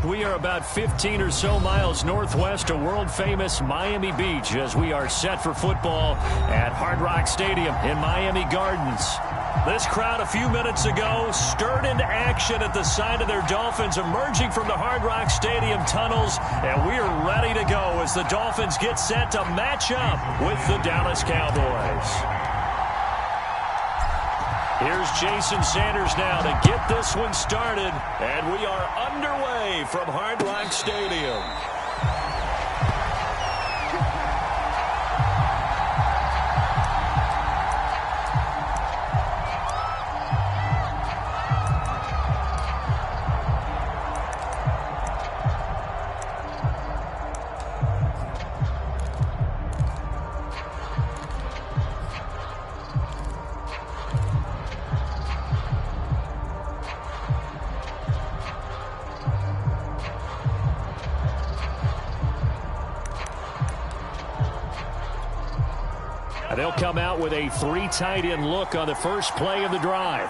We are about 15 or so miles northwest of world-famous Miami Beach as we are set for football at Hard Rock Stadium in Miami Gardens. This crowd a few minutes ago stirred into action at the sight of their Dolphins emerging from the Hard Rock Stadium tunnels, and we are ready to go as the Dolphins get set to match up with the Dallas Cowboys. Here's Jason Sanders now to get this one started, and we are underway from Hard Rock Stadium. They'll come out with a 3 tight end look on the first play of the drive.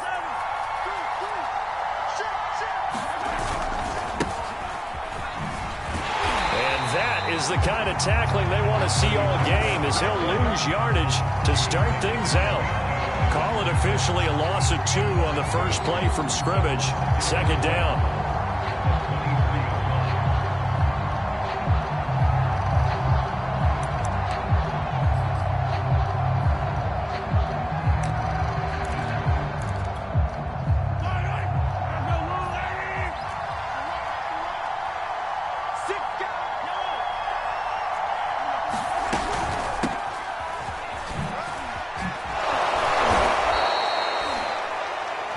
And that is the kind of tackling they want to see all game, as he'll lose yardage to start things out. Call it officially a loss of 2 on the first play from scrimmage. Second down.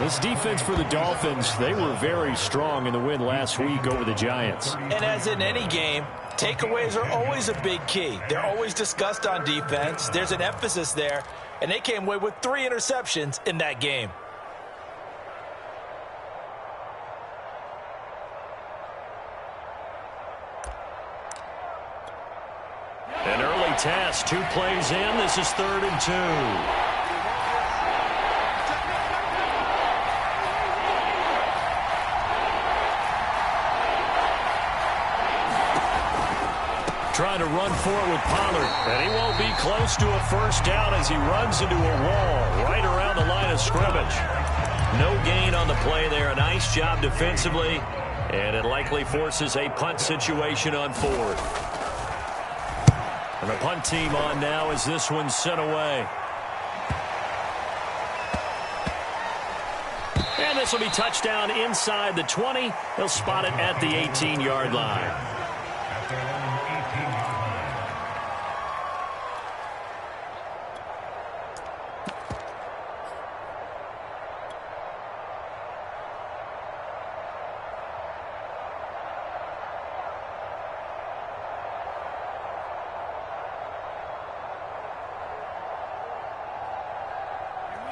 This defense for the Dolphins, they were very strong in the win last week over the Giants. And as in any game, takeaways are always a big key. They're always discussed on defense. There's an emphasis there, and they came away with 3 interceptions in that game. An early task, 2 plays in. This is 3rd and 2. Trying to run forward with Pollard, and he won't be close to a first down as he runs into a wall right around the line of scrimmage. No gain on the play there. A nice job defensively, and it likely forces a punt situation on 4th. And the punt team on now as this one's sent away. And this will be touchdown inside the 20. They'll spot it at the 18-yard line.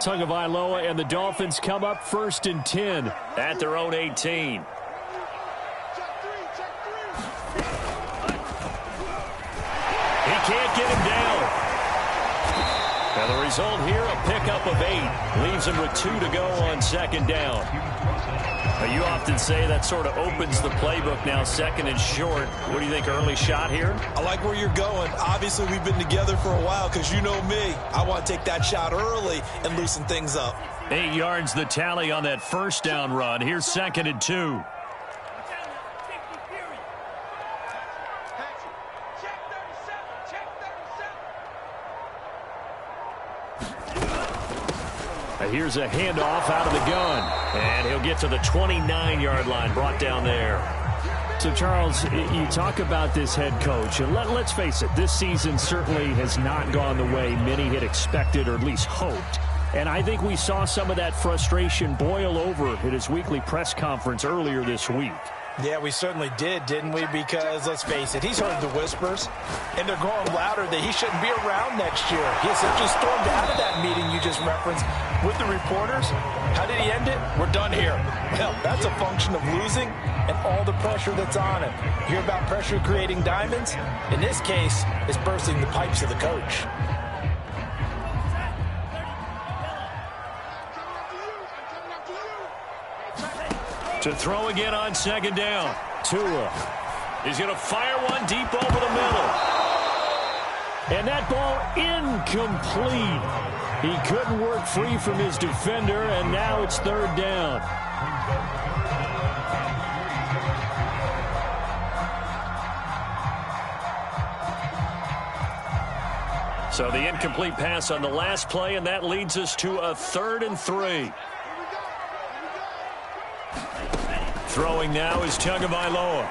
Tagovailoa and the Dolphins come up 1st and 10 at their own 18. He can't get him down. And the result here, a pickup of 8. Leaves him with 2 to go on 2nd down. Now, you often say that sort of opens the playbook now, 2nd and short. What do you think, early shot here? I like where you're going. Obviously, we've been together for a while because you know me. I want to take that shot early and loosen things up. 8 yards the tally on that first down run. Here's 2nd and 2. Here's a handoff out of the gun. And he'll get to the 29-yard line, brought down there. So, Charles, you talk about this head coach, and let's face it, this season certainly has not gone the way many had expected or at least hoped. And I think we saw some of that frustration boil over at his weekly press conference earlier this week. Yeah, we certainly did, didn't we? Because, let's face it, he's heard the whispers, and they're growing louder that he shouldn't be around next year. He essentially stormed out of that meeting you just referenced with the reporters. How did he end it? We're done here. Well, that's a function of losing and all the pressure that's on him. You hear about pressure creating diamonds? In this case, it's bursting the pipes of the coach. To throw again on 2nd down. Tua. He's going to fire one deep over the middle. And that ball incomplete. He couldn't work free from his defender, and now it's third down. So the incomplete pass on the last play, and that leads us to a 3rd and 3. Throwing now is Tagovailoa.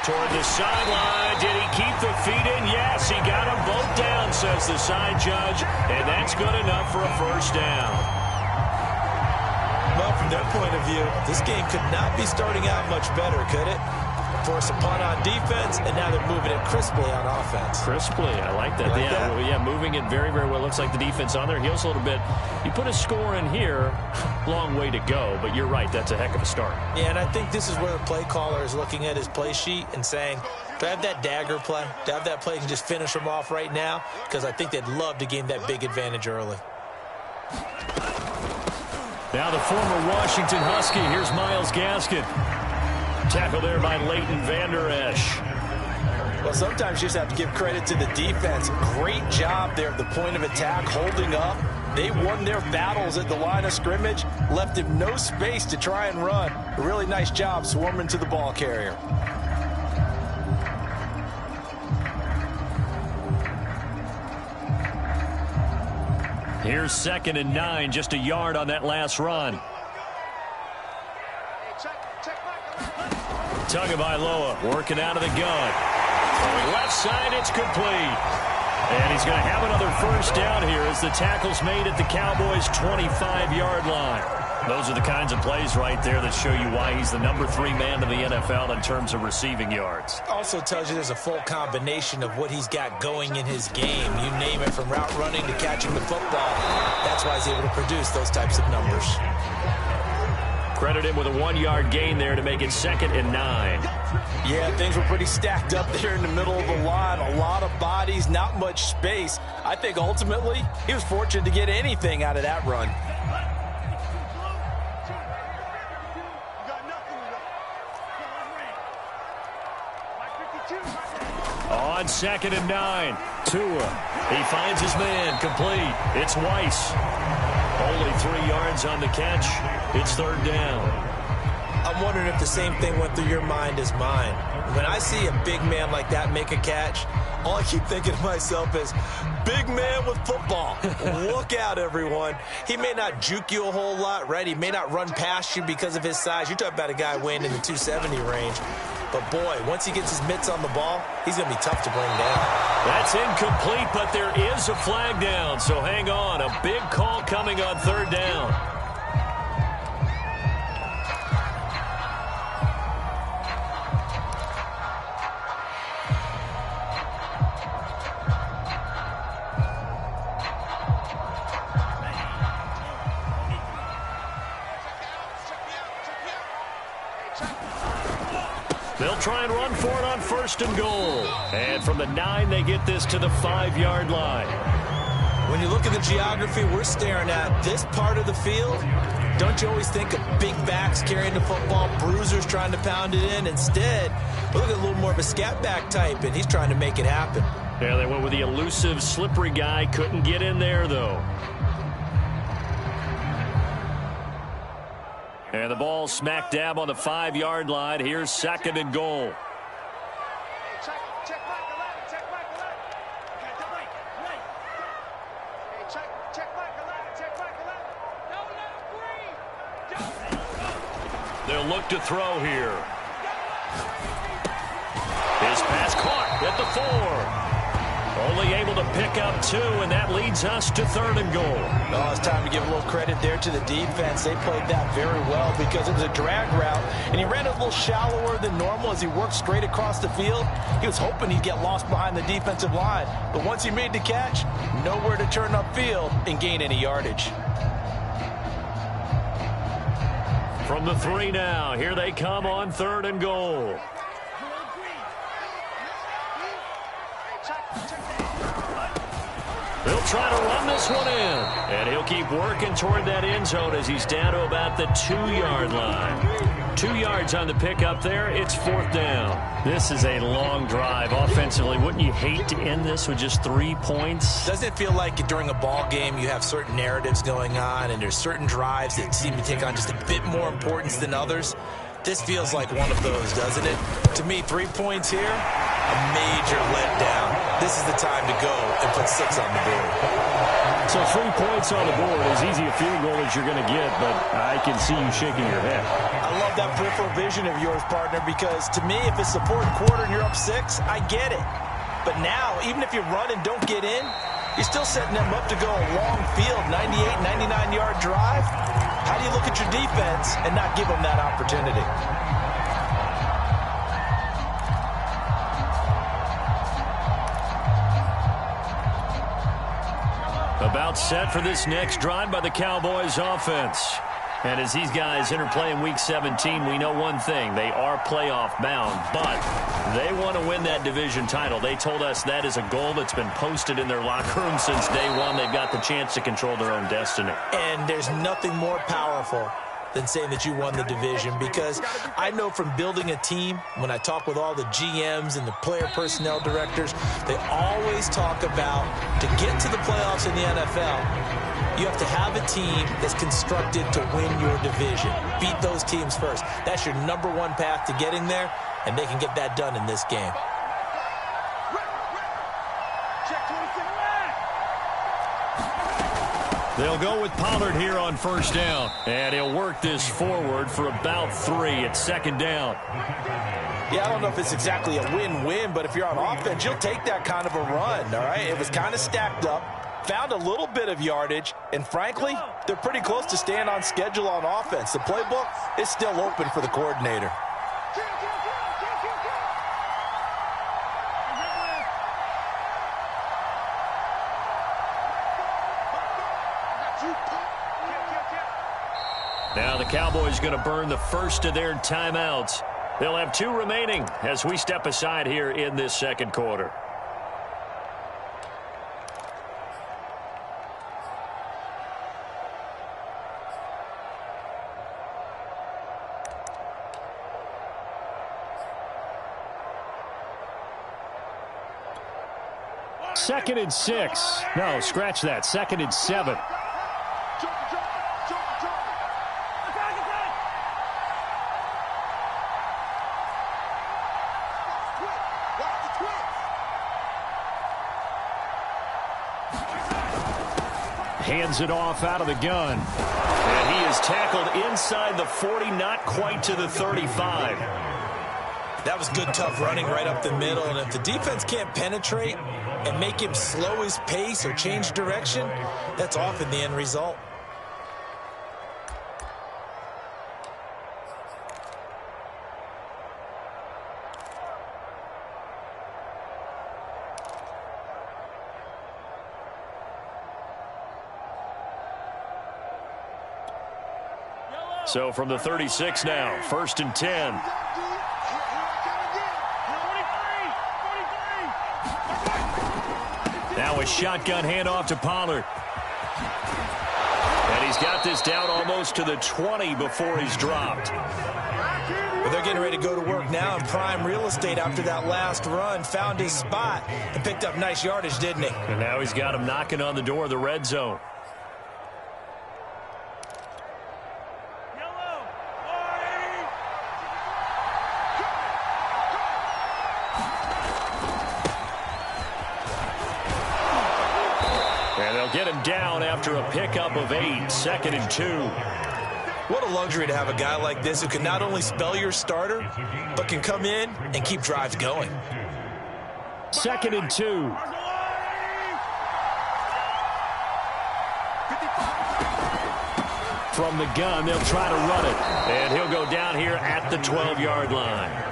Toward the sideline. Did he keep the feet in? Yes, he got them both down, says the side judge. And that's good enough for a first down. Well, from their point of view, this game could not be starting out much better, could it? Force a punt on defense, and now they're moving it crisply on offense. Crisply, I like that. Yeah, moving it very, very well. Looks like the defense on their heels a little bit. You put a score in here, long way to go, but you're right, that's a heck of a start. Yeah, and I think this is where the play caller is looking at his play sheet and saying, do I have that dagger play? Do I have that play and just finish them off right now? Because I think they'd love to gain that big advantage early. Now the former Washington Husky, here's Myles Gaskin. Tackle there by Leighton Vander Esch. Well, sometimes you just have to give credit to the defense. Great job there at the point of attack, holding up. They won their battles at the line of scrimmage, left him no space to try and run. A really nice job swarming to the ball carrier. Here's 2nd and 9, just a yard on that last run. Tagovailoa working out of the gun. Left side, it's complete. And he's going to have another first down here as the tackle's made at the Cowboys' 25-yard line. Those are the kinds of plays right there that show you why he's the number 3 man in the NFL in terms of receiving yards. Also tells you there's a full combination of what he's got going in his game. You name it, from route running to catching the football. That's why he's able to produce those types of numbers. Credit him with a 1-yard gain there to make it 2nd and 9. Yeah, things were pretty stacked up there in the middle of the line. A lot of bodies, not much space. I think ultimately he was fortunate to get anything out of that run. On 2nd and 9, Tua. He finds his man, complete. It's Weiss. Only 3 yards on the catch. It's 3rd down. I'm wondering if the same thing went through your mind as mine. When I see a big man like that make a catch, all I keep thinking to myself is, big man with football. Look out, everyone. He may not juke you a whole lot, right? He may not run past you because of his size. You're talking about a guy weighing in the 270 range. But, boy, once he gets his mitts on the ball, he's going to be tough to bring down. That's incomplete, but there is a flag down. So hang on. A big call coming on 3rd down. They'll try and run for it on 1st and goal. And from the 9, they get this to the 5-yard line. When you look at the geography we're staring at, this part of the field, don't you always think of big backs carrying the football, bruisers trying to pound it in? Instead, we look at a little more of a scat back type, and he's trying to make it happen. Yeah, they went with the elusive, slippery guy. Couldn't get in there, though. And the ball smack dab on the 5-yard line. Here's 2nd and goal. They'll look to throw here. His pass caught at the 4. Only able to pick up 2, and that leads us to 3rd and goal. Oh, it's time to give a little credit there to the defense. They played that very well because it was a drag route, and he ran a little shallower than normal as he worked straight across the field. He was hoping he'd get lost behind the defensive line, but once he made the catch, nowhere to turn upfield and gain any yardage. From the 3 now, here they come on 3rd and goal. They'll try to run this one in. And he'll keep working toward that end zone as he's down to about the 2-yard line. 2 yards on the pickup there. It's 4th down. This is a long drive offensively. Wouldn't you hate to end this with just 3 points? Doesn't it feel like during a ball game you have certain narratives going on and there's certain drives that seem to take on just a bit more importance than others? This feels like one of those, doesn't it? To me, 3 points here, a major letdown. This is the time to go and put 6 on the board. So 3 points on the board, as easy a field goal as you're going to get, but I can see you shaking your head. I love that peripheral vision of yours, partner, because to me, if it's the 4th quarter and you're up 6, I get it. But now, even if you run and don't get in, you're still setting them up to go a long field, 98, 99-yard drive. How do you look at your defense and not give them that opportunity? About set for this next drive by the Cowboys offense. And as these guys interplay in Week 17, we know one thing. They are playoff bound, but they want to win that division title. They told us that is a goal that's been posted in their locker room since day one. They've got the chance to control their own destiny. And there's nothing more powerful than saying that you won the division, because I know from building a team, when I talk with all the GMs and the player personnel directors, they always talk about, to get to the playoffs in the NFL, you have to have a team that's constructed to win your division. Beat those teams first. That's your #1 path to getting there, and they can get that done in this game. They'll go with Pollard here on 1st down. And he'll work this forward for about 3. It's 2nd down. Yeah, I don't know if it's exactly a win-win, but if you're on offense, you'll take that kind of a run, all right? It was kind of stacked up, found a little bit of yardage, and frankly, they're pretty close to staying on schedule on offense. The playbook is still open for the coordinator. Now the Cowboys going to burn the first of their timeouts. They'll have 2 remaining as we step aside here in this 2nd quarter. Second and 6. No, scratch that. 2nd and 7. Hands it off out of the gun. And he is tackled inside the 40, not quite to the 35. That was good, tough running right up the middle. And if the defense can't penetrate and make him slow his pace or change direction, that's often the end result. So from the 36 now, 1st and 10. Now a shotgun handoff to Pollard. And he's got this down almost to the 20 before he's dropped. Well, they're getting ready to go to work now in prime real estate after that last run. Found his spot and picked up nice yardage, didn't he? And now he's got him knocking on the door of the red zone. Get him down after a pickup of 8, 2nd and 2. What a luxury to have a guy like this who can not only spell your starter, but can come in and keep drives going. 2nd and 2. From the gun, they'll try to run it. And he'll go down here at the 12-yard line.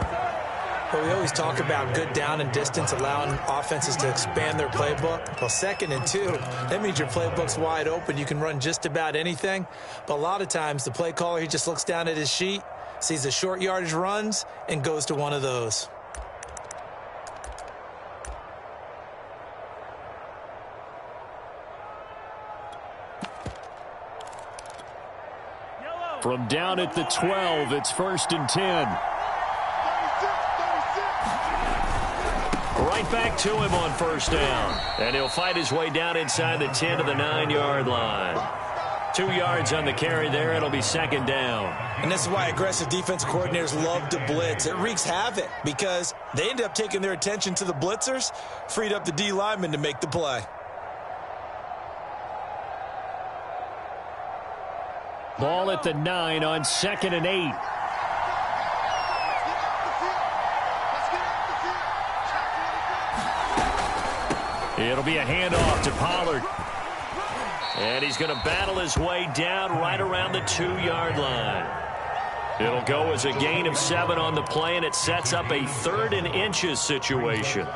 Well, we always talk about good down and distance, allowing offenses to expand their playbook. Well, 2nd and 2, that means your playbook's wide open. You can run just about anything. But a lot of times, the play caller, he just looks down at his sheet, sees the short yardage runs, and goes to one of those. From down at the 12, it's 1st and 10. Right back to him on 1st down. And he'll fight his way down inside the 10 to the 9-yard line. 2 yards on the carry there. It'll be 2nd down. And this is why aggressive defensive coordinators love to blitz. It wreaks havoc because they end up taking their attention to the blitzers, freed up the D lineman to make the play. Ball at the 9 on 2nd and 8. It'll be a handoff to Pollard. And he's going to battle his way down right around the 2-yard line. It'll go as a gain of 7 on the play, and it sets up a 3rd and inches situation.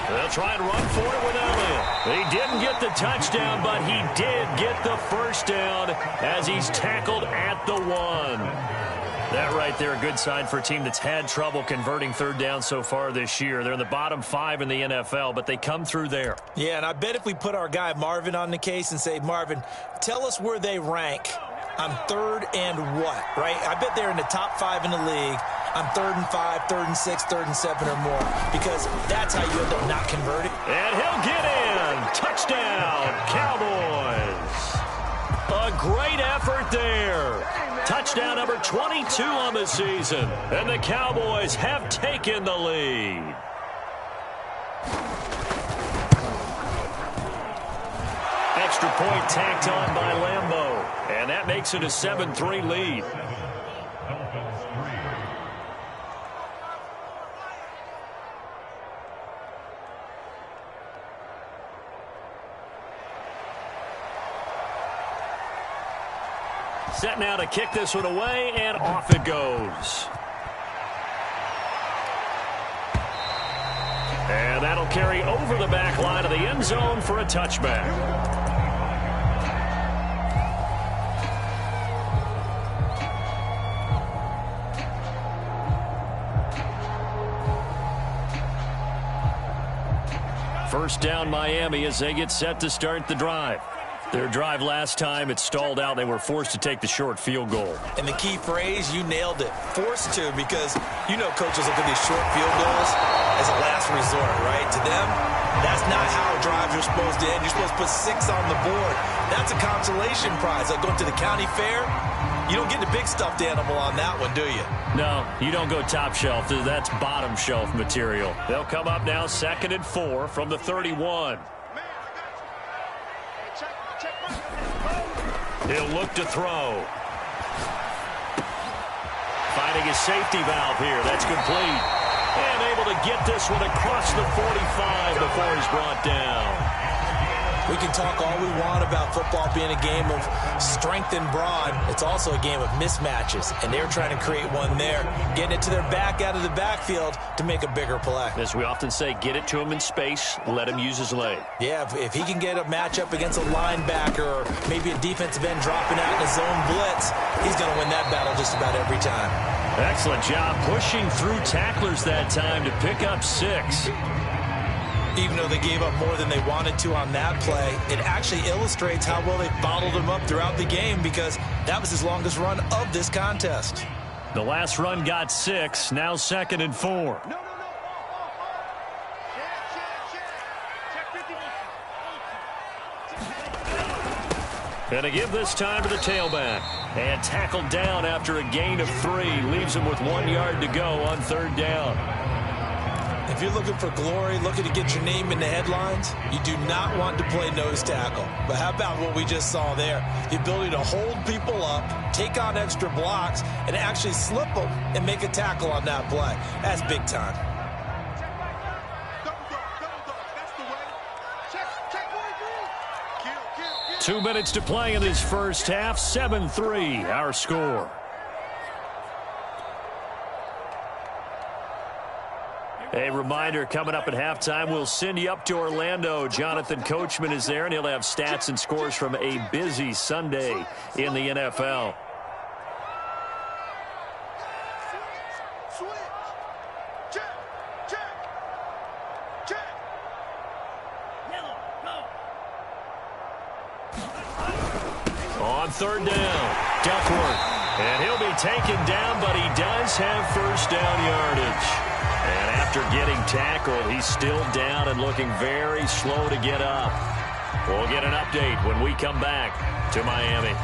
They'll try and run for it with Elliott. He didn't get the touchdown, but he did get the 1st down as he's tackled at the 1. That right there, a good sign for a team that's had trouble converting 3rd down so far this year. They're in the bottom 5 in the NFL, but they come through there. Yeah, and I bet if we put our guy Marvin on the case and say, Marvin, tell us where they rank on 3rd and what, right? I bet they're in the top 5 in the league on 3rd and 5, 3rd and 6, 3rd and 7 or more, because that's how you end up not converting. And he'll get in. Touchdown, Cowboys. A great effort there. Touchdown number 22 on the season. And the Cowboys have taken the lead. Extra point tacked on by Lambeau. And that makes it a 7-3 lead. Set now to kick this one away, and off it goes. And that'll carry over the back line of the end zone for a touchback. First down Miami as they get set to start the drive. Their drive last time, it stalled out. They were forced to take the short field goal. And the key phrase, you nailed it. Forced to, because you know coaches look at these short field goals as a last resort, right? To them, that's not how drives are supposed to end. You're supposed to put 6 on the board. That's a consolation prize. Like going to the county fair, you don't get the big stuffed animal on that one, do you? No, you don't go top shelf. That's bottom shelf material. They'll come up now 2nd and 4 from the 31. He'll look to throw. Finding his safety valve here. That's complete. And able to get this one across the 45 before he's brought down. We can talk all we want about football being a game of strength and broad. It's also a game of mismatches, and they're trying to create one there, getting it to their back out of the backfield to make a bigger play. As we often say, get it to him in space, let him use his leg. Yeah, if he can get a matchup against a linebacker or maybe a defensive end dropping out in a zone blitz, he's going to win that battle just about every time. Excellent job pushing through tacklers that time to pick up 6. Even though they gave up more than they wanted to on that play, it actually illustrates how well they bottled him up throughout the game, because that was his longest run of this contest. The last run got 6, now 2nd and 4. And to give this time to the tailback. And tackled down after a gain of 3. Leaves him with 1 yard to go on 3rd down. If you're looking for glory, looking to get your name in the headlines, you do not want to play nose tackle. But how about what we just saw there? The ability to hold people up, take on extra blocks, and actually slip them and make a tackle on that play. That's big time. Two minutes to play in this first half. 7-3, our score. A reminder, coming up at halftime, we'll send you up to Orlando. Jonathan Coachman is there, and he'll have stats and scores from a busy Sunday in the NFL. On third down, Duckworth. And he'll be taken down, but he does have first down yardage. And after getting tackled, he's still down and looking very slow to get up. We'll get an update when we come back to Miami.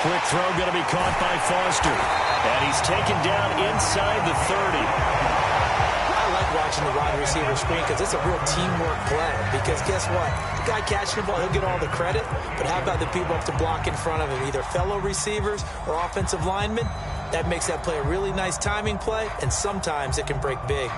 Quick throw going to be caught by Foster. And he's taken down inside the 30. I like watching the wide receiver screen because it's a real teamwork play. Because guess what? The guy catching the ball, he'll get all the credit. But how about the people up to block in front of him? Either fellow receivers or offensive linemen. That makes that play a really nice timing play. And sometimes it can break big.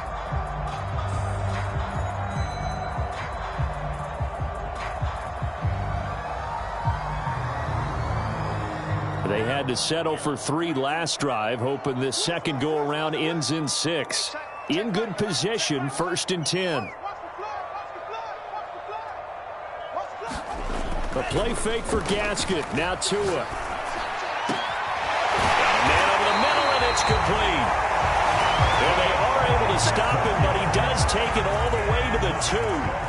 They had to settle for 3 last drive, hoping this second go-around ends in 6. In good position, 1st and 10. A play fake for Gasket. Now Tua. Man over the middle, and it's complete. Well, they are able to stop him, but he does take it all the way to the 2.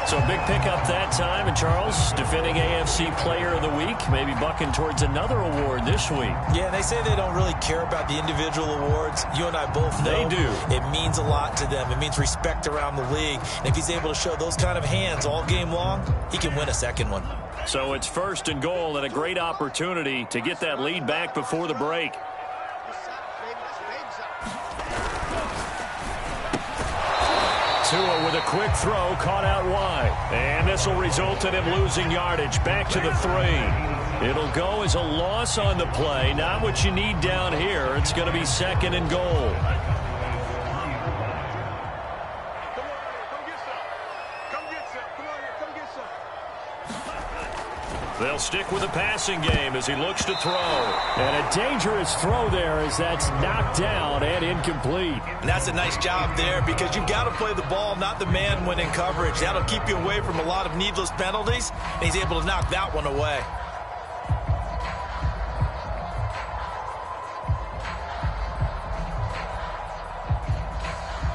So big pickup that time. And Charles, defending AFC Player of the Week, maybe bucking towards another award this week. Yeah, they say they don't really care about the individual awards. You and I both know they do. It means a lot to them. It means respect around the league. And if he's able to show those kind of hands all game long, he can win a second one. So it's 1st and goal and a great opportunity to get that lead back before the break. Tua with a quick throw, caught out wide. And this will result in him losing yardage back to the 3. It'll go as a loss on the play. Not what you need down here. It's going to be 2nd and goal. They'll stick with the passing game as he looks to throw. And a dangerous throw there as that's knocked down and incomplete. And that's a nice job there because you've got to play the ball, not the man when in coverage. That'll keep you away from a lot of needless penalties, and he's able to knock that one away.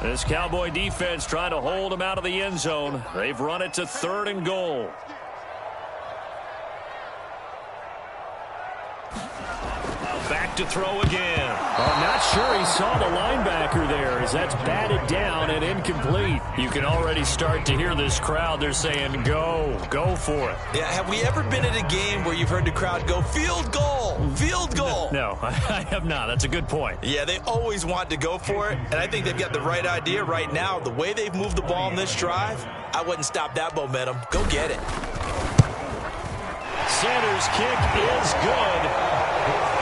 This Cowboy defense trying to hold him out of the end zone. They've run it to 3rd and goal. Back to throw again. I'm not sure he saw the linebacker there as that's batted down and incomplete. You can already start to hear this crowd. They're saying, go for it. Yeah, have we ever been at a game where you've heard the crowd go, field goal, field goal? No, I have not. That's a good point. Yeah, they always want to go for it, and I think they've got the right idea right now. The way they've moved the ball in this drive, I wouldn't stop that momentum. Go get it. Sanders' kick is good.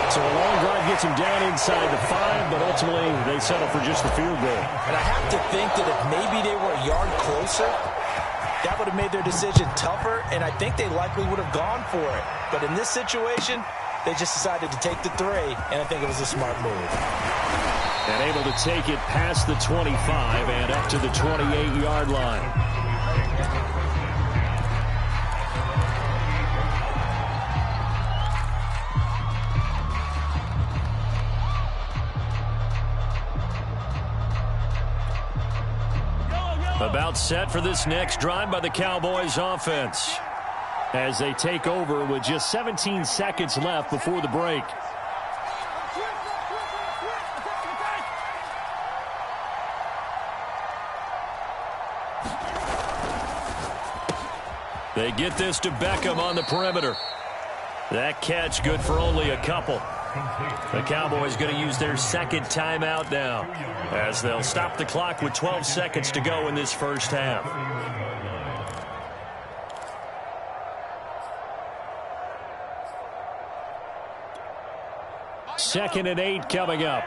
So a long drive gets him down inside the 5, but ultimately they settle for just the field goal. And I have to think that if maybe they were a yard closer, that would have made their decision tougher, and I think they likely would have gone for it. But in this situation, they just decided to take the 3, and I think it was a smart move. And able to take it past the 25 and up to the 28-yard line. About set for this next drive by the Cowboys offense as they take over with just 17 seconds left before the break. They get this to Beckham on the perimeter. That catch good for only a couple. The Cowboys going to use their 2nd timeout now as they'll stop the clock with 12 seconds to go in this first half. Second and 8 coming up.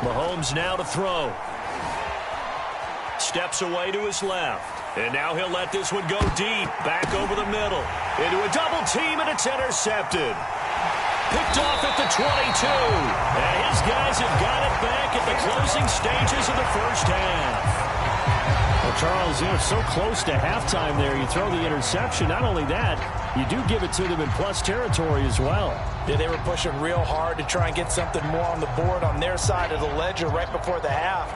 Mahomes now to throw. steps away to his left. And now he'll let this one go deep. Back over the middle. Into a double team, and it's intercepted. Picked off at the 22. And his guys have got it back at the closing stages of the first half. Well, Charles, so close to halftime there. You throw the interception. Not only that, you do give it to them in plus territory as well. Yeah, they were pushing real hard to try and get something more on the board on their side of the ledger right before the half.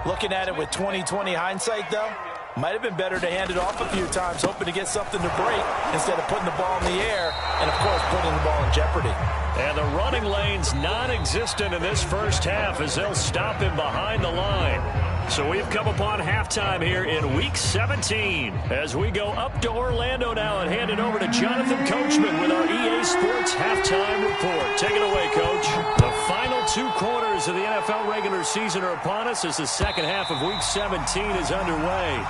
Looking at it with 20/20 hindsight, though, might have been better to hand it off a few times, hoping to get something to break instead of putting the ball in the air and, of course, putting the ball in jeopardy. And the running lane's non-existent in this first half as they'll stop him behind the line. So we've come upon halftime here in Week 17 as we go up to Orlando now and hand it over to Jonathan Coachman with our EA Sports Halftime Report. Take it away, Coach. The final 2 quarters of the NFL regular season are upon us as the second half of Week 17 is underway.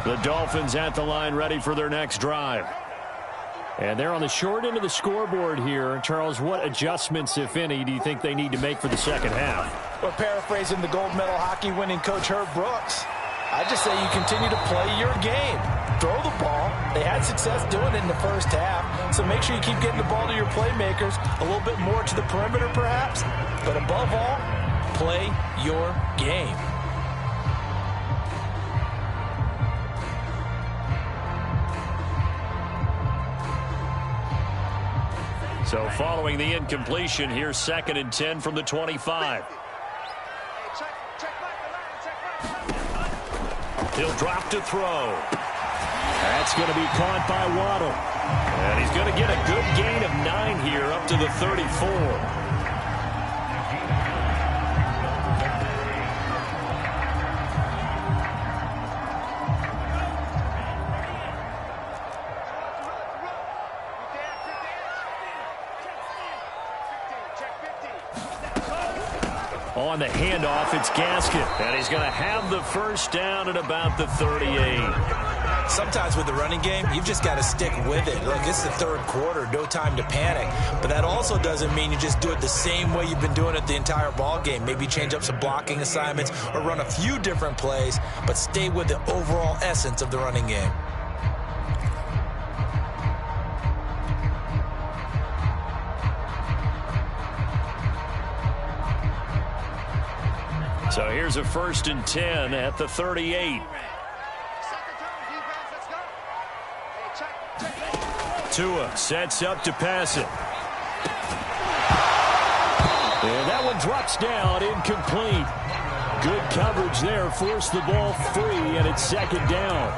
The Dolphins at the line ready for their next drive. And they're on the short end of the scoreboard here. Charles, what adjustments, if any, do you think they need to make for the second half? Well, paraphrasing the gold medal hockey winning coach Herb Brooks, I just say you continue to play your game. Throw the ball. They had success doing it in the first half, so make sure you keep getting the ball to your playmakers, a little bit more to the perimeter perhaps, but above all, play your game. So following the incompletion, here's 2nd and 10 from the 25. He'll drop to throw. That's going to be caught by Waddle. And he's going to get a good gain of 9 here up to the 34. On the handoff, it's Gaskin. And he's going to have the first down at about the 38. Sometimes with the running game, you've just got to stick with it. Look, it's the third quarter, no time to panic. But that also doesn't mean you just do it the same way you've been doing it the entire ball game. Maybe change up some blocking assignments or run a few different plays, but stay with the overall essence of the running game. So here's a 1st and 10 at the 38. Tua sets up to pass it. And that one drops down, incomplete. Good coverage there, forced the ball free, and it's 2nd down.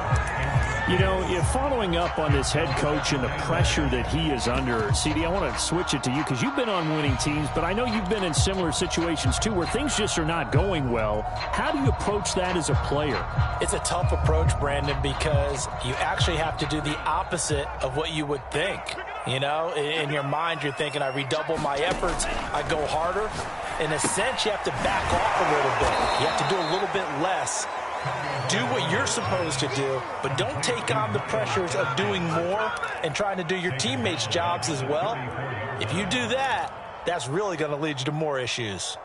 You know, if following up on this head coach and the pressure that he is under, CD, I want to switch it to you because you've been on winning teams, but I know you've been in similar situations too where things just are not going well. How do you approach that as a player? It's a tough approach, Brandon, because you actually have to do the opposite of what you would think. You know, in your mind, you're thinking, I redouble my efforts, I go harder. In a sense, you have to back off a little bit. You have to do a little bit less. Do what you're supposed to do, but don't take on the pressures of doing more and trying to do your teammates' jobs as well. If you do that, that's really going to lead you to more issues.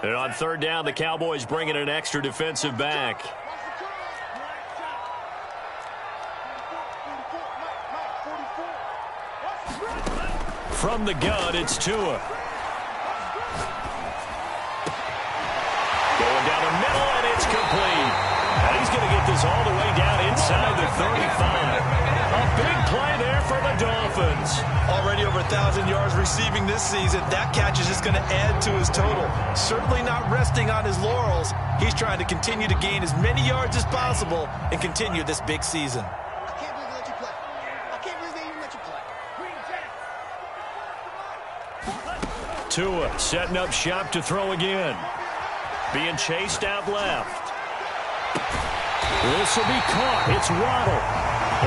And on 3rd down, the Cowboys bring in an extra defensive back. From the gun, it's Tua. Going down the middle, and it's complete. And he's going to get this all the way down inside the 35. A big play there for the Dolphins. Already over 1,000 yards receiving this season. That catch is just going to add to his total. Certainly not resting on his laurels. He's trying to continue to gain as many yards as possible and continue this big season. I can't believe they let you play. I can't believe they even let you play. Tua setting up shop to throw again. Being chased out left. This will be caught. It's Waddle.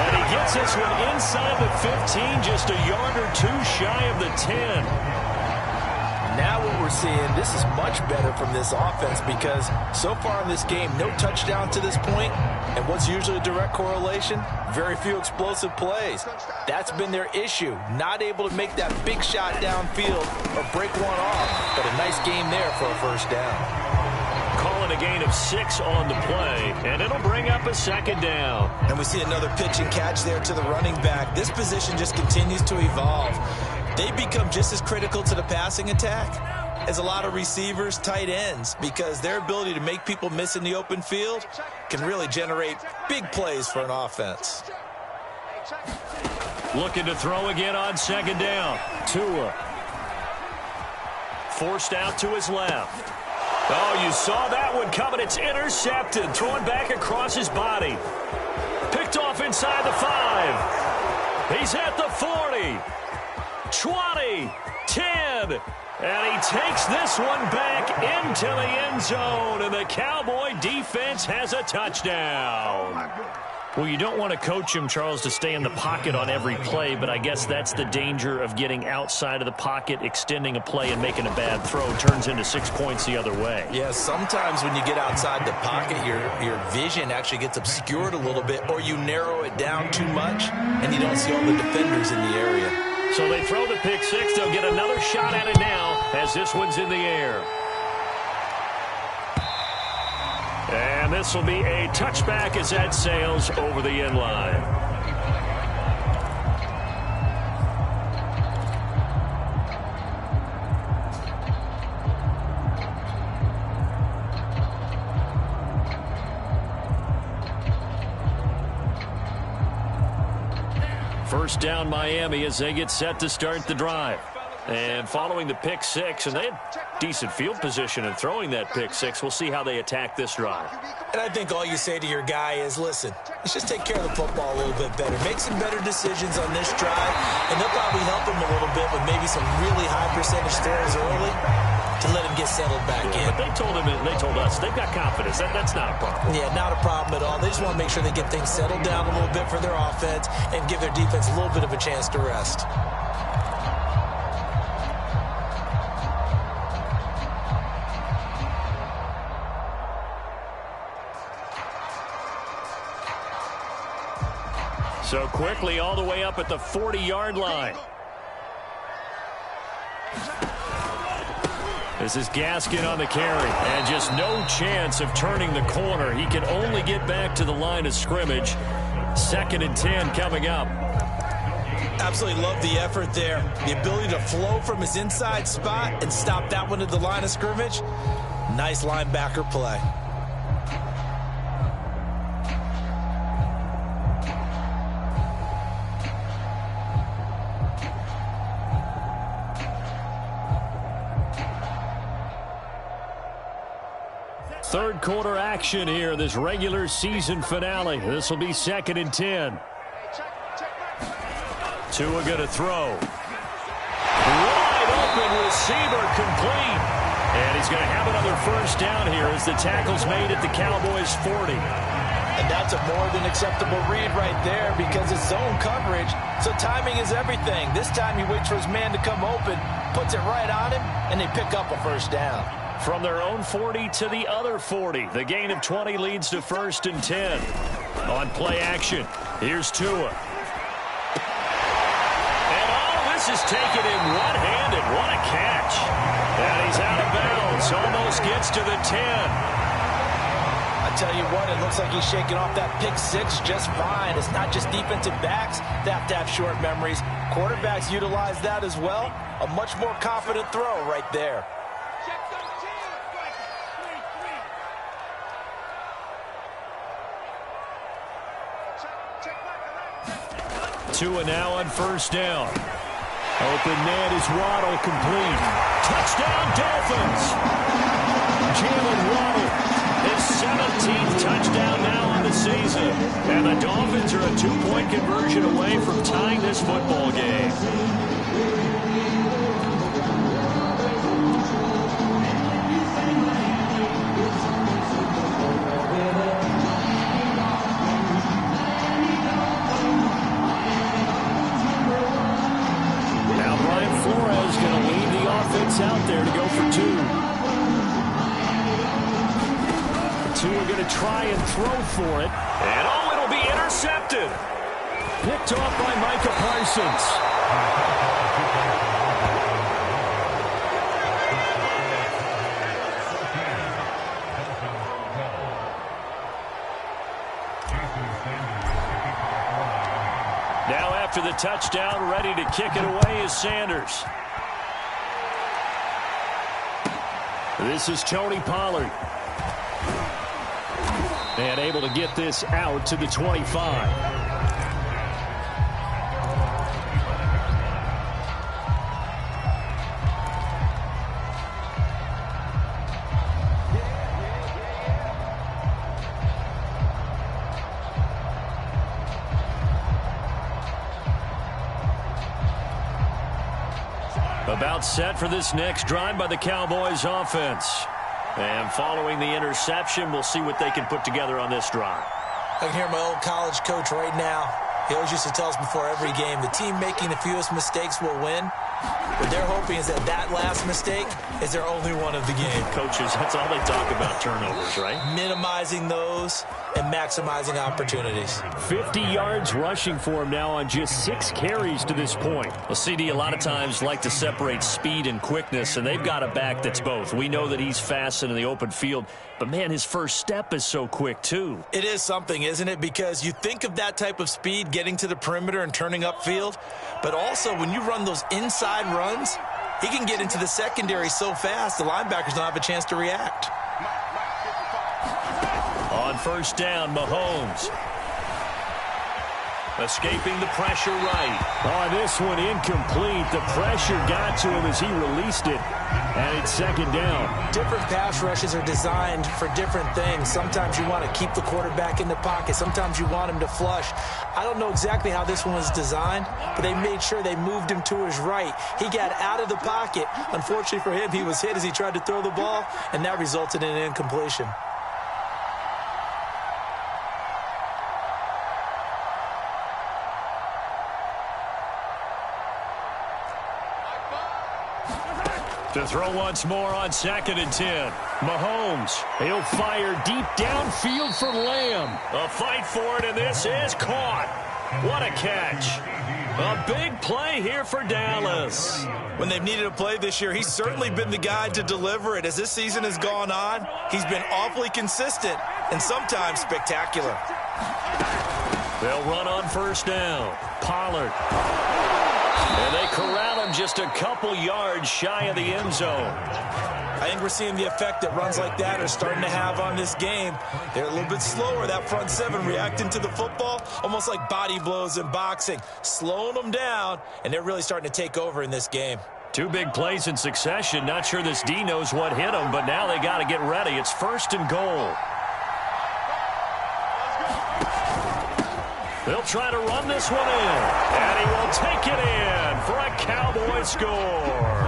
And he gets this one inside the 15, just a yard or two shy of the 10. Now what we're seeing, this is much better from this offense because so far in this game, no touchdown to this point, and what's usually a direct correlation? Very few explosive plays. That's been their issue, not able to make that big shot downfield or break one off, but a nice game there for a first down. Calling a gain of 6 on the play, and it'll bring up a second down. And we see another pitch and catch there to the running back. This position just continues to evolve. They become just as critical to the passing attack as a lot of receivers, tight ends, because their ability to make people miss in the open field can really generate big plays for an offense. Looking to throw again on second down. Tua. Forced out to his left. Oh, you saw that one coming. It's intercepted. Throwing back across his body. Picked off inside the 5. He's at the 40. 20, 10, and he takes this one back into the end zone, and the Cowboy defense has a touchdown. Well, you don't want to coach him, Charles, to stay in the pocket on every play, but I guess that's the danger of getting outside of the pocket, extending a play, and making a bad throw. Turns into 6 points the other way. Yeah, sometimes when you get outside the pocket, your vision actually gets obscured a little bit, or you narrow it down too much, and you don't see all the defenders in the area. So they throw the pick 6. They'll get another shot at it now as this one's in the air. And this will be a touchback as that sails over the end line. First down Miami as they get set to start the drive. And following the pick 6, and they had decent field position in throwing that pick 6. We'll see how they attack this drive. And I think all you say to your guy is, listen, let's just take care of the football a little bit better. Make some better decisions on this drive, and they'll probably help him a little bit with maybe some really high percentage throws early to let him get settled back in. But they told him, and they told us, they've got confidence. That's not a problem. Yeah, not a problem at all. They just want to make sure they get things settled down a little bit for their offense and give their defense a little bit of a chance to rest. So quickly all the way up at the 40-yard line. This is Gaskin on the carry, and just no chance of turning the corner. He can only get back to the line of scrimmage. 2nd and 10 coming up. Absolutely love the effort there. The ability to flow from his inside spot and stop that one at the line of scrimmage. Nice linebacker play. Third quarter action here, this regular season finale. This will be 2nd and 10. Tua going to throw. Wide open receiver complete. And he's going to have another first down here as the tackle's made at the Cowboys' 40. And that's a more than acceptable read right there because it's zone coverage, so timing is everything. This time he waits for his man to come open, puts it right on him, and they pick up a first down. From their own 40 to the other 40. The gain of 20 leads to 1st and 10. On play action, here's Tua. And all this is taken in one-handed. What a catch. And he's out of bounds. Almost gets to the 10. I tell you what, it looks like he's shaking off that pick 6 just fine. It's not just defensive backs that have to have short memories. Quarterbacks utilize that as well. A much more confident throw right there. Tua now on first down. Open man is Waddle, complete. Touchdown Dolphins. Jalen Waddle, his 17th touchdown now on the season. And the Dolphins are a 2-point conversion away from tying this football game. gets out there to go for 2. The 2 are going to try and throw for it. And it'll be intercepted. Picked off by Micah Parsons. Now after the touchdown, ready to kick it away is Sanders. This is Tony Pollard. And able to get this out to the 25. About set for this next drive by the Cowboys offense. And following the interception, we'll see what they can put together on this drive. I can hear my old college coach right now. He always used to tell us before every game, the team making the fewest mistakes will win. What they're hoping is that last mistake is their only one of the game. Coaches, that's all they talk about, turnovers, right? Minimizing those and maximizing opportunities. 50 yards rushing for him now on just 6 carries to this point. Well, CD, a lot of times like to separate speed and quickness, and they've got a back that's both. We know that he's fast in the open field, but, man, his first step is so quick, too. It is something, isn't it? Because you think of that type of speed getting to the perimeter and turning upfield, but also when you run those inside runs, he can get into the secondary so fast the linebackers don't have a chance to react. On first down, Mahomes. Escaping the pressure right. Oh, this one incomplete. The pressure got to him as he released it. And it's second down. Different pass rushes are designed for different things. Sometimes you want to keep the quarterback in the pocket. Sometimes you want him to flush. I don't know exactly how this one was designed, but they made sure they moved him to his right. He got out of the pocket. Unfortunately for him, he was hit as he tried to throw the ball, and that resulted in an incompletion. To throw once more on 2nd and 10. Mahomes. He'll fire deep downfield for Lamb. A fight for it, and this is caught. What a catch. A big play here for Dallas. When they've needed a play this year, he's certainly been the guy to deliver it. As this season has gone on, he's been awfully consistent and sometimes spectacular. They'll run on first down. Pollard. And they corral him just a couple yards shy of the end zone. I think we're seeing the effect that runs like that are starting to have on this game. They're a little bit slower, that front seven, reacting to the football, almost like body blows in boxing, slowing them down, and they're really starting to take over in this game. 2 big plays in succession. Not sure this D knows what hit him, but now they got to get ready. It's 1st and goal. They'll try to run this one in, and he will take it in for a Cowboy score.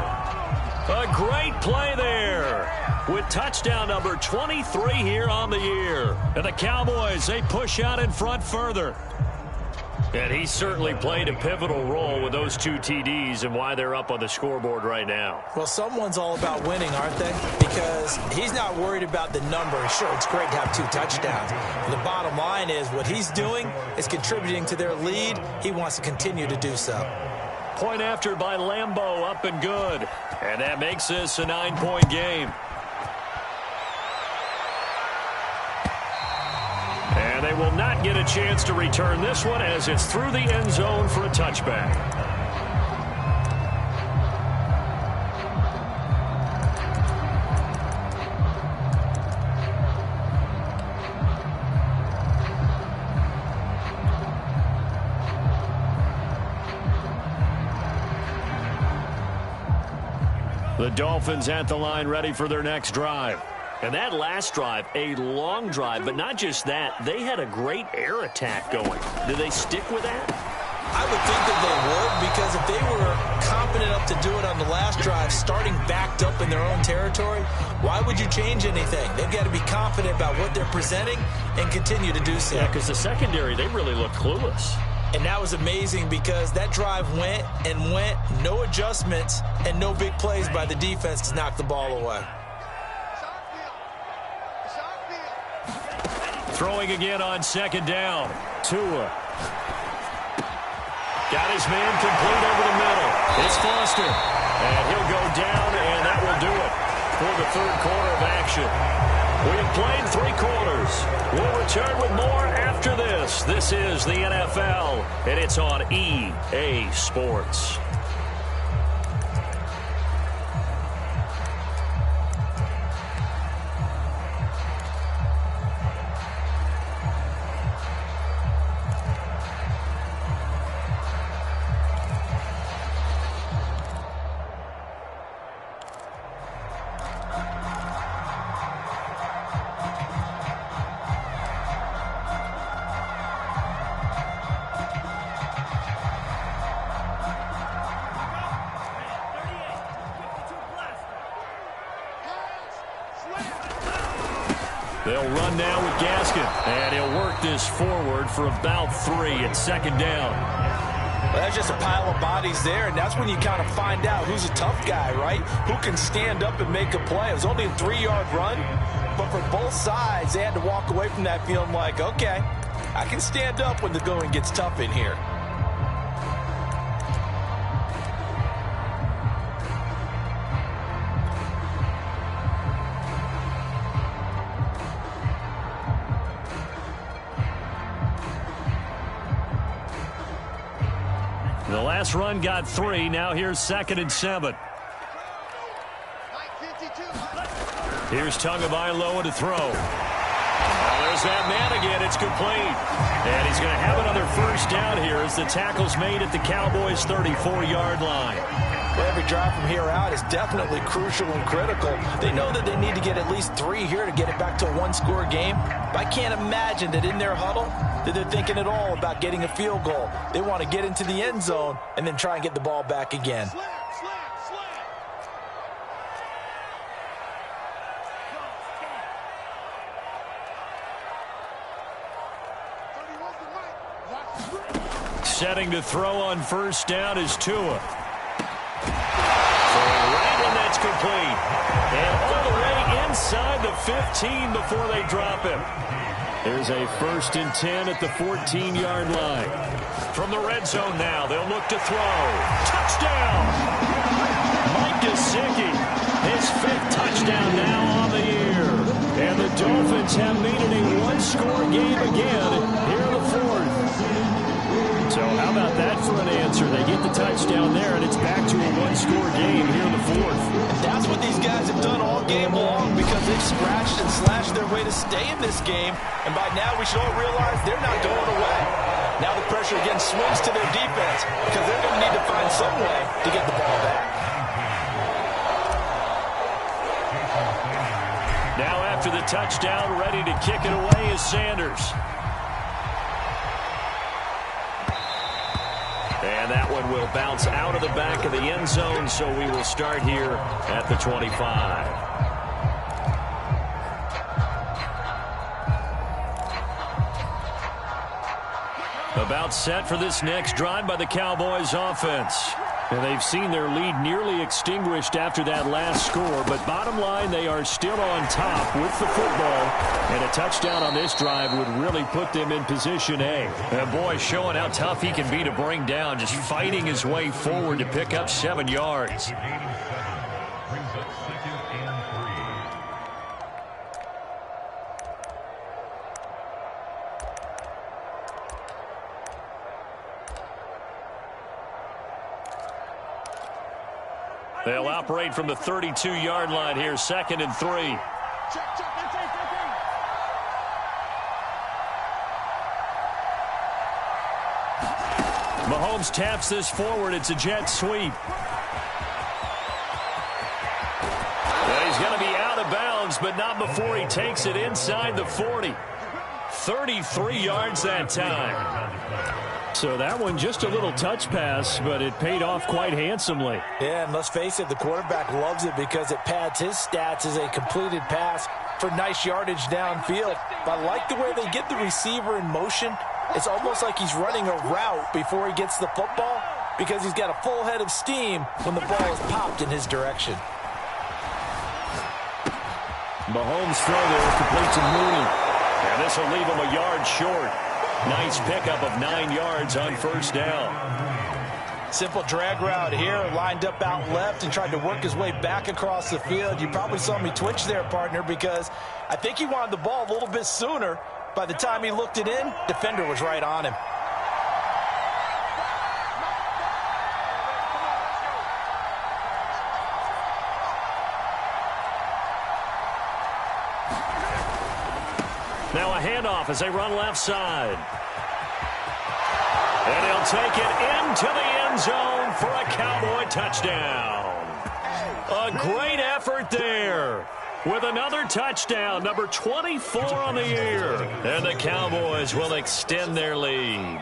A great play there with touchdown number 23 here on the year. And the Cowboys, they push out in front further. And he certainly played a pivotal role with those 2 TDs and why they're up on the scoreboard right now. Well, someone's all about winning, aren't they? Because he's not worried about the number. Sure, it's great to have 2 touchdowns. The bottom line is what he's doing is contributing to their lead. He wants to continue to do so. Point after by Lambeau, up and good. And that makes this a 9-point game. And they will not get a chance to return this one as it's through the end zone for a touchback. The Dolphins at the line ready for their next drive. And that last drive, a long drive, but not just that. They had a great air attack going. Do they stick with that? I would think that they would, because if they were confident enough to do it on the last drive, starting backed up in their own territory, why would you change anything? They've got to be confident about what they're presenting and continue to do so. Yeah, because the secondary, they really look clueless. And that was amazing because that drive went and went, no adjustments and no big plays by the defense to knock the ball away. Throwing again on second down. Tua. Got his man complete over the middle. It's Foster. And he'll go down, and that will do it for the third quarter of action. We have played 3 quarters. We'll return with more after this. This is the NFL, and it's on EA Sports. They'll run now with Gaskin, and he'll work this forward for about 3 at second down. Well, that's just a pile of bodies there, and that's when you kind of find out who's a tough guy, right? Who can stand up and make a play. It was only a 3-yard run, but for both sides, they had to walk away from that feeling like, okay, I can stand up when the going gets tough in here. The last run got 3. Now here's 2nd and 7. Here's Tagovailoa to throw. Well, there's that man again. It's complete. And he's going to have another first down here as the tackle's made at the Cowboys' 34-yard line. Well, every drive from here out is definitely crucial and critical. They know that they need to get at least 3 here to get it back to a 1-score game. But I can't imagine that in their huddle that they're thinking at all about getting a field goal. They want to get into the end zone and then try and get the ball back again. Setting to throw on first down is Tua. Right, and that's complete. And all the way inside the 15 before they drop him. There's a 1st and 10 at the 14-yard line. From the red zone now, they'll look to throw. Touchdown! Mike Gesicki, his 5th touchdown now on the year. And the Dolphins have made it a 1-score game again here in the 4th. So how about that for an answer? They get the touchdown there, and it's back to a 1-score game here in the 4th. That's what these guys have done all game long because they've scratched and slashed their way to stay in this game. And by now, we should all realize they're not going away. Now the pressure again swings to their defense because they're going to need to find some way to get the ball back. Now after the touchdown, ready to kick it away is Sanders. And that one will bounce out of the back of the end zone, so we will start here at the 25. About set for this next drive by the Cowboys offense. And they've seen their lead nearly extinguished after that last score. But bottom line, they are still on top with the football. And a touchdown on this drive would really put them in position A. And boy, showing how tough he can be to bring down. Just fighting his way forward to pick up 7 yards. They'll operate from the 32-yard line here, 2nd and 3. Mahomes taps this forward. It's a jet sweep. Well, he's going to be out of bounds, but not before he takes it inside the 40. 33 yards that time. So that one just a little touch pass, but it paid off quite handsomely. Yeah, and let's face it, the quarterback loves it because it pads his stats as a completed pass for nice yardage downfield. But I like the way they get the receiver in motion it's almost like he's running a route before he gets the football because he's got a full head of steam when the ball is popped in his direction. Mahomes' throw there complete to Mooney. And this will leave him a yard short. Nice pickup of 9 yards on first down. Simple drag route here, lined up out left and tried to work his way back across the field. You probably saw me twitch there, partner, because I think he wanted the ball a little bit sooner. By the time he looked it in, defender was right on him. Now a handoff as they run left side. And he'll take it into the end zone for a Cowboy touchdown. A great effort there with another touchdown, number 24 on the year. And the Cowboys will extend their lead.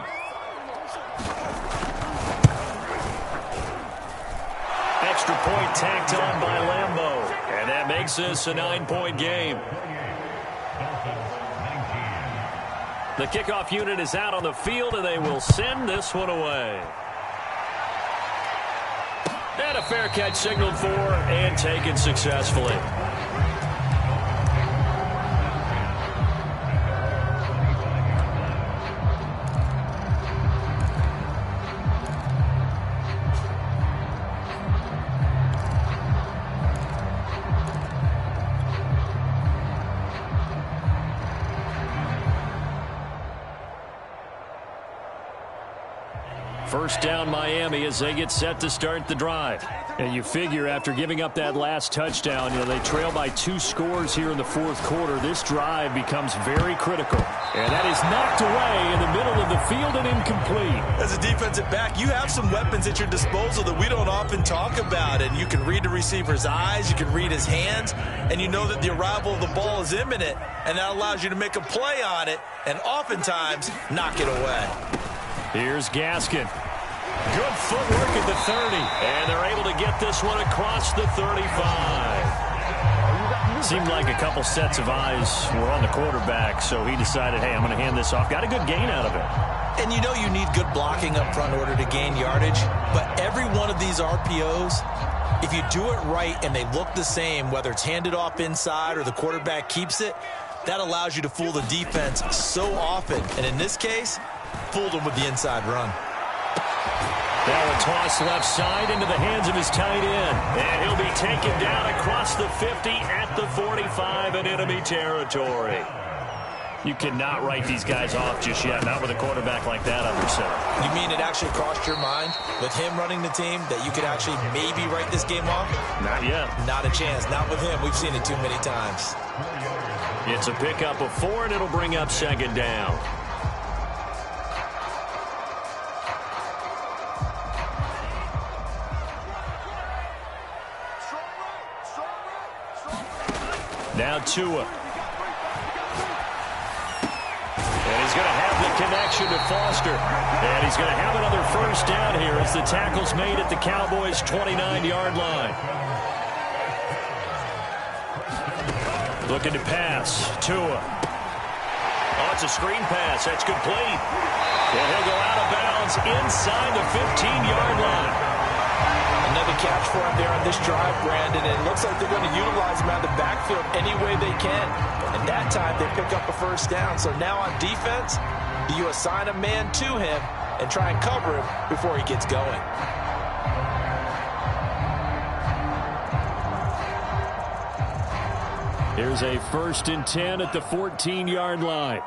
Extra point tacked on by Lambeau. And that makes this a 9-point game. The kickoff unit is out on the field, and they will send this one away. And a fair catch signaled for and taken successfully. First down Miami as they get set to start the drive. And you figure after giving up that last touchdown, they trail by 2 scores here in the fourth quarter. This drive becomes very critical. And that is knocked away in the middle of the field and incomplete. As a defensive back, you have some weapons at your disposal that we don't often talk about. And you can read the receiver's eyes, you can read his hands, and you know that the arrival of the ball is imminent. And that allows you to make a play on it and oftentimes knock it away. Here's Gaskin. Good footwork at the 30. And they're able to get this one across the 35. Seemed like a couple sets of eyes were on the quarterback, so he decided, hey, I'm going to hand this off. Got a good gain out of it. And you know you need good blocking up front in order to gain yardage. But every one of these RPOs, if you do it right and they look the same, whether it's handed off inside or the quarterback keeps it, that allows you to fool the defense so often. And in this case, fooled him with the inside run. Now a toss left side into the hands of his tight end. And he'll be taken down across the 50 at the 45 in enemy territory. You cannot write these guys off just yet, not with a quarterback like that under center. You mean it actually crossed your mind with him running the team that you could actually maybe write this game off? Not yet. Not a chance. Not with him. We've seen it too many times. It's a pickup of 4, and it'll bring up second down. Now Tua. And he's going to have the connection to Foster. And he's going to have another first down here as the tackle's made at the Cowboys' 29-yard line. Looking to pass. Tua. Oh, it's a screen pass. That's complete. And he'll go out of bounds inside the 15-yard line. Another catch for him there on this drive, Brandon. And it looks like they're going to utilize him out of the backfield any way they can. And that time they pick up a first down. So now on defense, you assign a man to him and try and cover him before he gets going. Here's a 1st and 10 at the 14-yard line.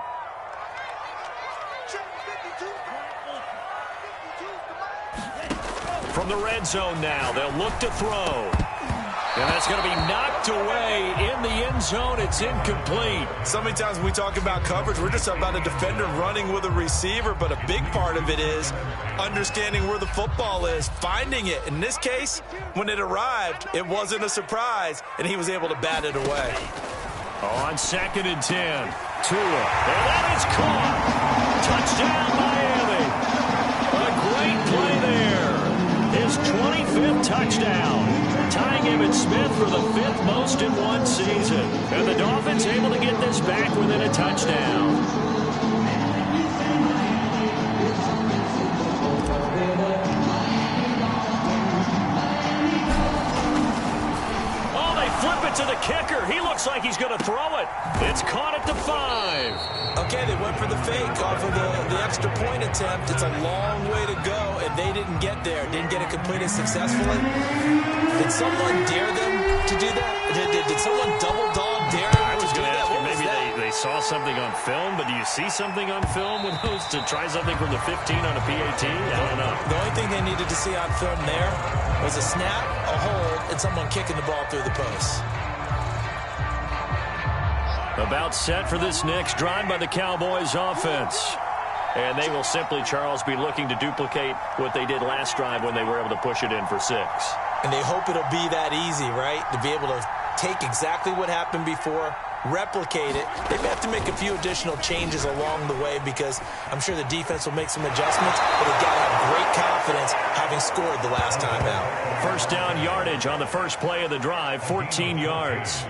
From the red zone now, they'll look to throw. And that's going to be knocked away in the end zone. It's incomplete. So many times when we talk about coverage, we're just about a defender running with a receiver, but a big part of it is understanding where the football is, finding it. In this case, when it arrived, it wasn't a surprise, and he was able to bat it away. On 2nd and 10, Tua. And that is caught. Touchdown, Miami. A great play there. His 25th touchdown, tying Emmitt Smith for the 5th most in one season. And the Dolphins able to get this back within a touchdown. looks like he's going to throw it. It's caught at the 5. Okay, they went for the fake off of the extra point attempt. It's a long way to go, and they didn't get there. Didn't get it completed successfully. Did someone dare them to do that? Did someone double dog dare them to do that? Maybe they saw something on film, but do you see something on film with those to try something from the 15 on a PAT? I don't know. The only thing they needed to see on film there was a snap, a hold, and someone kicking the ball through the post. About set for this next drive by the Cowboys offense. And they will simply, Charles, be looking to duplicate what they did last drive when they were able to push it in for 6. And they hope it'll be that easy, right? To be able to take exactly what happened before, replicate it. They may have to make a few additional changes along the way because I'm sure the defense will make some adjustments, but they've got to have great confidence having scored the last time out. First down yardage on the first play of the drive, 14 yards.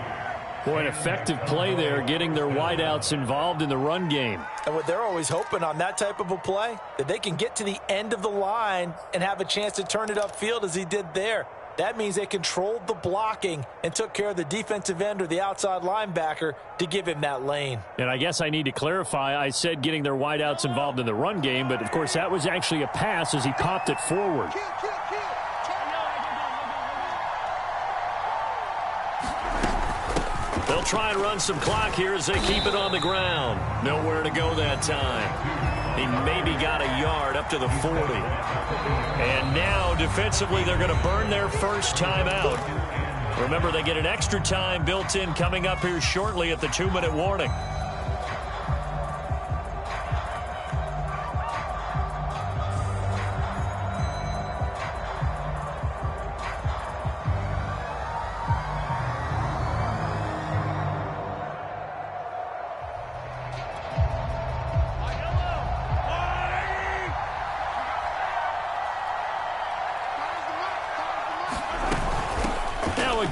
Boy, an effective play there, getting their wideouts involved in the run game. And what they're always hoping on that type of a play, that they can get to the end of the line and have a chance to turn it upfield as he did there. That means they controlled the blocking and took care of the defensive end or the outside linebacker to give him that lane. And I guess I need to clarify, I said getting their wideouts involved in the run game, but of course that was actually a pass as he popped it forward. They'll try and run some clock here as they keep it on the ground. Nowhere to go that time. He maybe got a yard up to the 40. And now, defensively, they're going to burn their first timeout. Remember, they get an extra time built in coming up here shortly at the 2-minute warning.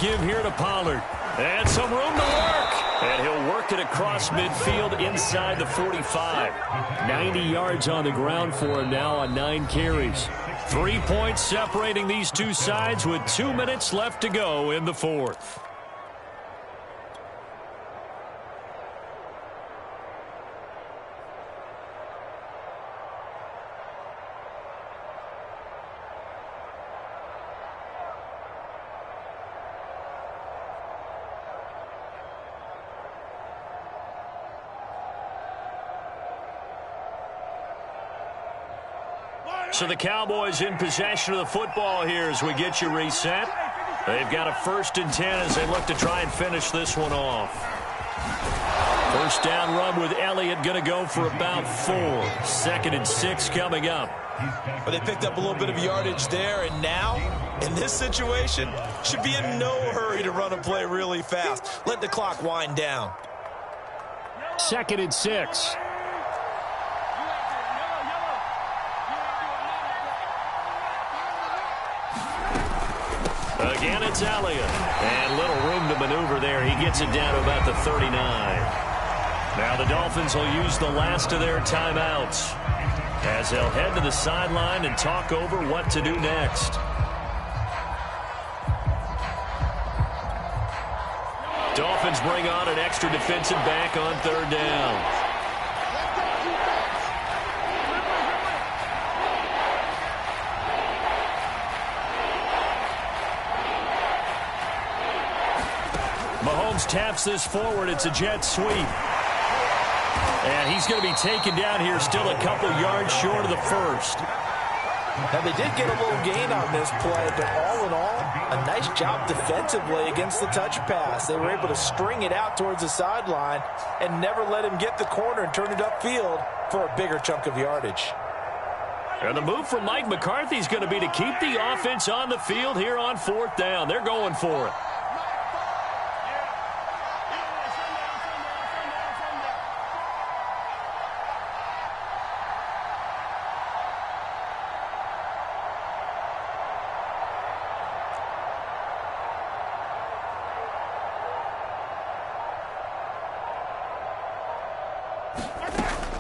Give here to Pollard. And some room to work. And he'll work it across midfield inside the 45. 90 yards on the ground for him now on 9 carries. 3 points separating these two sides with 2 minutes left to go in the 4th. So the Cowboys in possession of the football here as we get you reset. They've got a 1st and 10 as they look to try and finish this one off. First down run with Elliott going to go for about 4. 2nd and 6 coming up. Well, they picked up a little bit of yardage there, and now, in this situation, should be in no hurry to run a play really fast. Let the clock wind down. 2nd and 6. Again, it's Elliott. And little room to maneuver there. He gets it down to about the 39. Now the Dolphins will use the last of their timeouts as they'll head to the sideline and talk over what to do next. Dolphins bring on an extra defensive back on 3rd down. Mahomes taps this forward. It's a jet sweep. And he's going to be taken down here still a couple yards short of the 1st. Now, they did get a little gain on this play, but all in all, a nice job defensively against the touch pass. They were able to string it out towards the sideline and never let him get the corner and turn it upfield for a bigger chunk of yardage. And the move from Mike McCarthy is going to be to keep the offense on the field here on 4th down. They're going for it.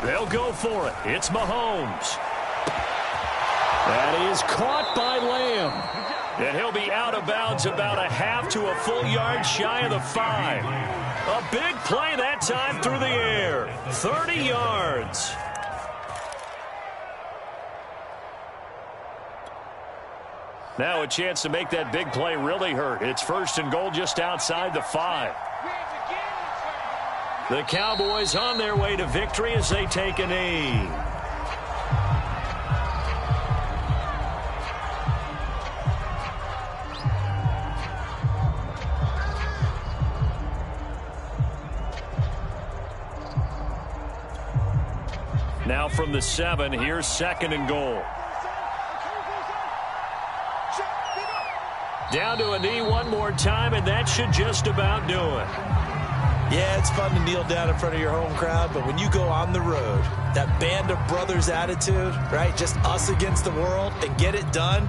They'll go for it. It's Mahomes. That is caught by Lamb. And he'll be out of bounds about a half to a full yard shy of the 5. A big play that time through the air. 30 yards. Now a chance to make that big play really hurt. It's 1st and goal just outside the 5. The Cowboys on their way to victory as they take a knee. Now from the 7, here's 2nd and goal. Down to a knee one more time, and that should just about do it. Yeah, it's fun to kneel down in front of your home crowd, but when you go on the road, that band of brothers attitude, right, just us against the world, and get it done,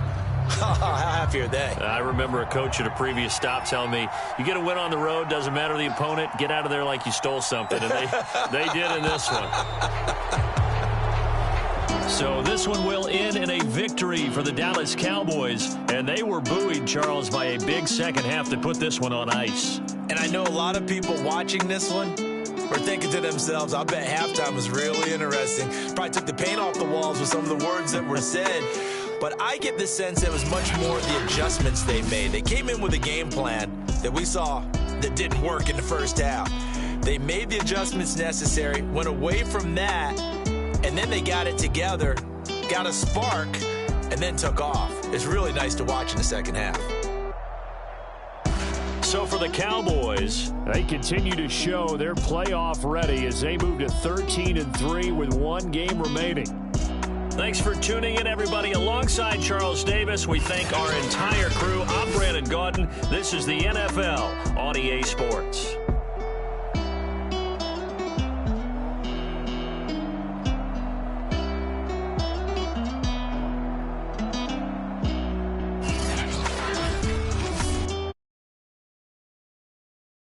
how happy are they? I remember a coach at a previous stop telling me, you get a win on the road, doesn't matter the opponent, get out of there like you stole something, and they did in this one. So this one will end in a victory for the Dallas Cowboys, and they were buoyed, Charles, by a big second half to put this one on ice. And I know a lot of people watching this one were thinking to themselves, I bet halftime was really interesting. Probably took the paint off the walls with some of the words that were said. But I get the sense it was much more the adjustments they made. They came in with a game plan that we saw that didn't work in the first half. They made the adjustments necessary, went away from that, and then they got it together, got a spark, and then took off. It's really nice to watch in the second half. So for the Cowboys, they continue to show they're playoff ready as they move to 13-3 with one game remaining. Thanks for tuning in, everybody. Alongside Charles Davis, we thank our entire crew. I'm Brandon Gaudin. This is the NFL on EA Sports.